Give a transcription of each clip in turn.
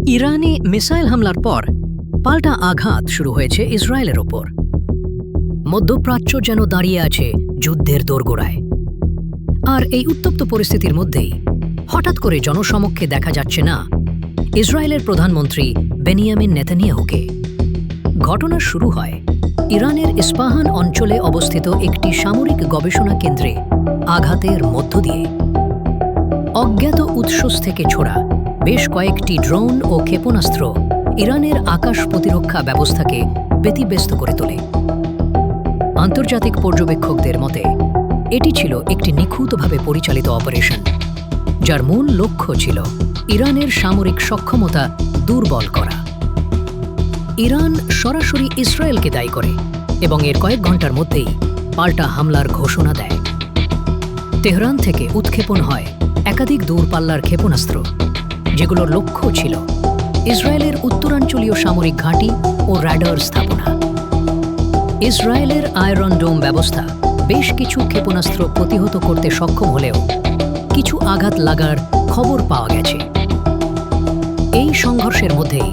ইরানে মিসাইল হামলার পর পাল্টা আঘাত শুরু হয়েছে ইসরায়েলের ওপর। মধ্যপ্রাচ্য যেন দাঁড়িয়ে আছে যুদ্ধের দোরগোড়ায়। আর এই উত্তপ্ত পরিস্থিতির মধ্যেই হঠাৎ করে জনসমক্ষে দেখা যাচ্ছে না ইসরায়েলের প্রধানমন্ত্রী বেনিয়ামিন নেতানিয়াহুকে। ঘটনা শুরু হয় ইরানের ইস্পাহান অঞ্চলে অবস্থিত একটি সামরিক গবেষণা কেন্দ্রে আঘাতের মধ্য দিয়ে। অজ্ঞাত উৎস থেকে ছোড়া বেশ কয়েকটি ড্রোন ও ক্ষেপণাস্ত্র ইরানের আকাশ প্রতিরক্ষা ব্যবস্থাকে ব্যতিব্যস্ত করে তোলে। আন্তর্জাতিক পর্যবেক্ষকদের মতে এটি ছিল একটি নিখুঁতভাবে পরিচালিত অপারেশন, যার মূল লক্ষ্য ছিল ইরানের সামরিক সক্ষমতা দুর্বল করা। ইরান সরাসরি ইসরায়েলকে দায়ী করে এবং এর কয়েক ঘন্টার মধ্যেই পাল্টা হামলার ঘোষণা দেয়। তেহরান থেকে উৎক্ষেপণ হয় একাধিক দূরপাল্লার ক্ষেপণাস্ত্র, যেগুলোর লক্ষ্য ছিল ইসরায়েলের উত্তরাঞ্চলীয় সামরিক ঘাঁটি ও রাডার স্থাপনা। ইসরায়েলের আয়রন ডোম ব্যবস্থা বেশ কিছু ক্ষেপণাস্ত্র প্রতিহত করতে সক্ষম হলেও কিছু আঘাত লাগার খবর পাওয়া গেছে। এই সংঘর্ষের মধ্যেই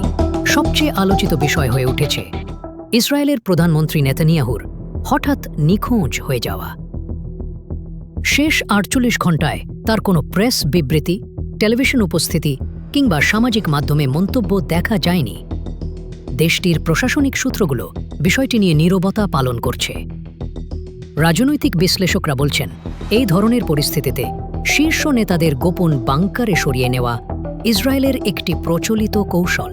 সবচেয়ে আলোচিত বিষয় হয়ে উঠেছে ইসরায়েলের প্রধানমন্ত্রী নেতানিয়াহুর হঠাৎ নিখোঁজ হয়ে যাওয়া। শেষ ৪৮ ঘণ্টায় তার কোনো প্রেস বিবৃতি, টেলিভিশন উপস্থিতি কিংবা সামাজিক মাধ্যমে মন্তব্য দেখা যায়নি। দেশটির প্রশাসনিক সূত্রগুলো বিষয়টি নিয়ে নীরবতা পালন করছে। রাজনৈতিক বিশ্লেষকরা বলছেন, এই ধরনের পরিস্থিতিতে শীর্ষ নেতাদের গোপন বাংকারে সরিয়ে নেওয়া ইসরায়েলের একটি প্রচলিত কৌশল।